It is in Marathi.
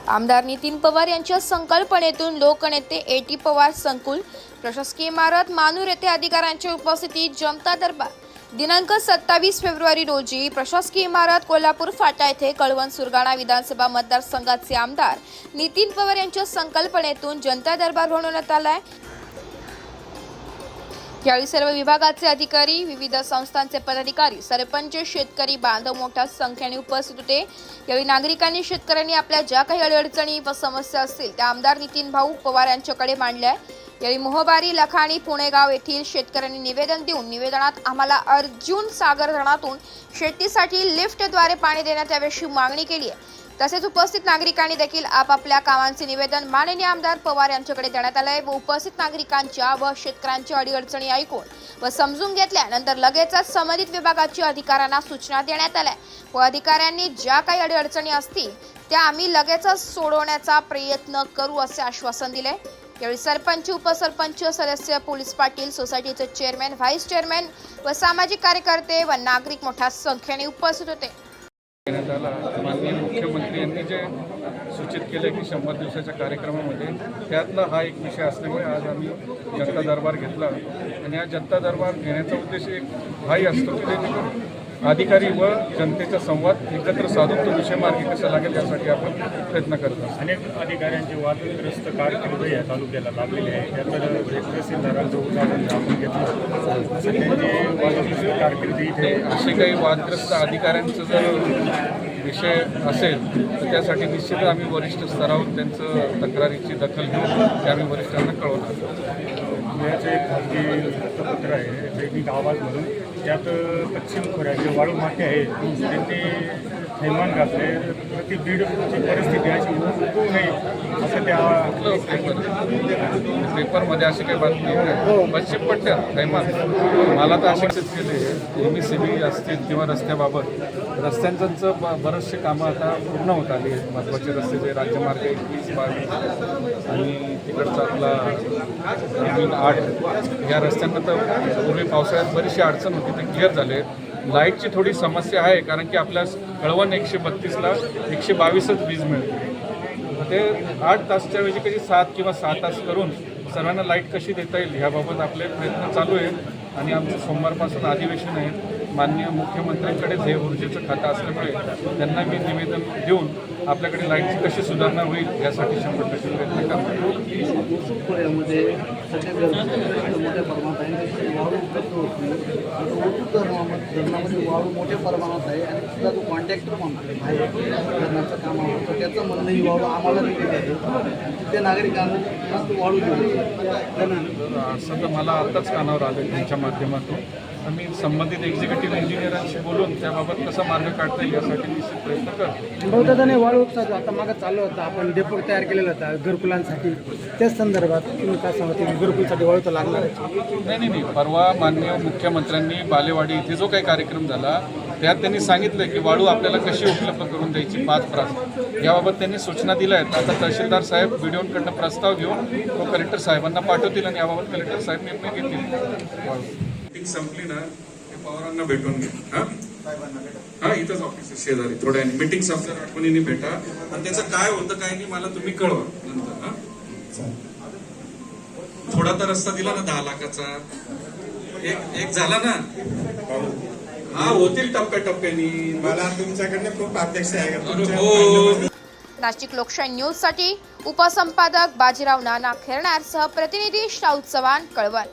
आमदार नितीन पवार यांच्या संकल्पनेतून लोकनेते एटी पवार संकुल प्रशासकीय इमारत मानूर येथे अधिकाऱ्यांच्या उपस्थितीत जनता दरबार दिनांक 27 फेब्रुवारी रोजी प्रशासकीय इमारत कोल्हापूर फाटा येथे कळवण सुरगाणा विधानसभा मतदारसंघाचे आमदार नितीन पवार यांच्या संकल्पनेतून जनता दरबार भरवण्यात आलाय। यावेळी सर्व विभागाचे अधिकारी, विविध संस्थांचे पदाधिकारी, सरपंच, शेतकरी बांधव मोठ्या संख्येने उपस्थित होते। यावेळी नागरिकांनी, शेतकऱ्यांनी आपल्या ज्या काही अडचणी व समस्या असतील त्या आमदार नितीन भाऊ पवार यांच्याकडे मांडल्या। यावेळी मोहबारी, लखाणी, पुणेगाव येथील शेतकऱ्यांनी निवेदन देऊन निवेदनात आम्हाला अर्जुन सागर धरणातून शेतीसाठी लिफ्टद्वारे पाणी देण्यात यावे अशी मागणी केली आहे। तसेच उपस्थित नागरिकांनी देखील आपापल्या कामांचे निवेदन माननीय आमदार पवार यांच्याकडे देण्यात आले व उपस्थित नागरिकांच्या व शेतकऱ्यांच्या अडीअडचणी ऐकून व समजून घेतल्यानंतर लगेचच संबंधित विभागाच्या अधिकाऱ्यांना सूचना देण्यात आल्या व अधिकाऱ्यांनी ज्या काही अडीअडचणी असतील त्या आम्ही लगेचच सोडवण्याचा प्रयत्न करू असे आश्वासन दिले। यावेळी सरपंच, उपसरपंच, सदस्य, पोलीस पाटील, सोसायटीचे चेअरमॅन, व्हाईस चेअरमॅन व सामाजिक कार्यकर्ते व नागरिक मोठ्या संख्येने उपस्थित होते। माननीय मुख्यमंत्री यांनी जे सूचित केले की 100 दिवसाच्या कार्यक्रमामध्ये त्यातला हा एक विषय असल्यामुळे आज आम्ही जनता दरबार घेतला आणि हा जनता दरबार घेण्याचा उद्देश एक हाही असतो की जेणेकरून अधिकारी व जनतेचा संवाद एकत्र साधून तो विषय मार्गी कसा लागेल यासाठी आपण प्रयत्न करतो। अनेक अधिकाऱ्यांचे वादग्रस्त कारकीर्द या तालुक्याला लाभलेले आहे। त्यात तहसीलदारांचं उदाहरण आपण घेतलं, त्यांची वादग्रस्त कारकीर्द इथे असे काही वादग्रस्त अधिकाऱ्यांचं जर विषय असेल तर त्यासाठी निश्चित आम्ही वरिष्ठ स्तरावर त्यांचं तक्रारीची दखल घेऊन ते आम्ही वरिष्ठांना कळवणार। याचं एक खाजगी वृत्तपत्र आहे दैनिक आवाज म्हणून, त्यात पश्चिम खोऱ्याचे वाळू माथे आहे त्यांनी थैमान घातले, प्रति बीडची परिस्थिती अशी उद्भवू नये असं त्या पेपरमध्ये अशी काही बातमी आहे। पश्चिम पट्ट्यात थैमान मला तर अशिक्षित केले MSCB असतील किंवा रस्त्याबाबत रस्त्यांचं बरेचसे कामं आता पूर्ण होत आली आहेत। महत्त्वाचे रस्ते जे राज्यमार्ग 21, 22 आणि तिकडचा आपला 8 या रस्त्यांना तर पूर्वी पावसाळ्यात बरीचशी अडचण होती, ते क्लिअर झाले। लाईटची थोडी समस्या आहे कारण की आपल्या कळवण 132ला 122च वीज मिळते, ते 8 तासच्या ऐवजी कधी 7 किंवा 6 तास करून सर्वांना लाईट कशी देता येईल ह्याबाबत आपले प्रयत्न चालू आहेत आणि आमचं सोमवारपासून अधिवेशन आहे। माननीय मुख्यमंत्र्यांकडेच हे ऊर्जेचं खातं असल्यामुळे त्यांना मी निवेदन देऊन आपल्याकडे लाईटची कशी सुधारणा होईल यासाठी 100% प्रयत्न करणार। वाळू मोठ्या प्रमाणात आहे आणि सुद्धा जो कॉन्ट्रॅक्टर म्हणतो काम आवडतं त्याचं म्हणणं ही वाळू आम्हाला दिलेली आहे, त्या नागरिकांना वाळू दिली। असं तर मला आताच कानावर आलं त्यांच्या माध्यमातून, आम्ही संबंधित एक्झिक्युटिव्ह इंजिनियरांशी बोलून त्याबाबत कसा मार्ग काढता येईल यासाठी निश्चित प्रयत्न करतो। बहुतेकाने वाळू उपसा आता मागं चालू होता, आपण डेपो तयार केलेला होता घरकुलांसाठी, त्याच संदर्भात तुम्ही काय सांगते घरकुलसाठी वाळू तर लागणार आहे? नाही, परवा माननीय मुख्यमंत्र्यांनी बालेवाडी इथे जो काही कार्यक्रम झाला त्यात त्यांनी सांगितलं की वाळू आपल्याला कशी उपलब्ध करून द्यायची 5 प्रास याबाबत त्यांनी सूचना दिल्या आहेत। आता तहसीलदार साहेब व्हिडिओकडनं प्रस्ताव घेऊन तो कलेक्टर साहेबांना पाठवतील आणि याबाबत कलेक्टर साहेब निर्णय घेतील। मीटिंग संपली ना ते पवारांना भेटून घ्या, हा इथंच ऑफिस शेजारी थोड्या मीटिंग संपल्या आठवणीने भेटा आणि त्याचं काय होतं काय नाही मला तुम्ही कळवा नंतर। हा थोडा तर रस्ता दिला ना 10 लाखाचा, एक झाला ना, हा होतील टप्प्याटप्प्यानी। मला तुमच्याकडनं खूप अपेक्षा आहे। नाशिक लोकशाही न्यूज साठी उपसंपादक बाजीराव नाना खेरणार सह प्रतिनिधी शाहू चव्हाण, कळवण।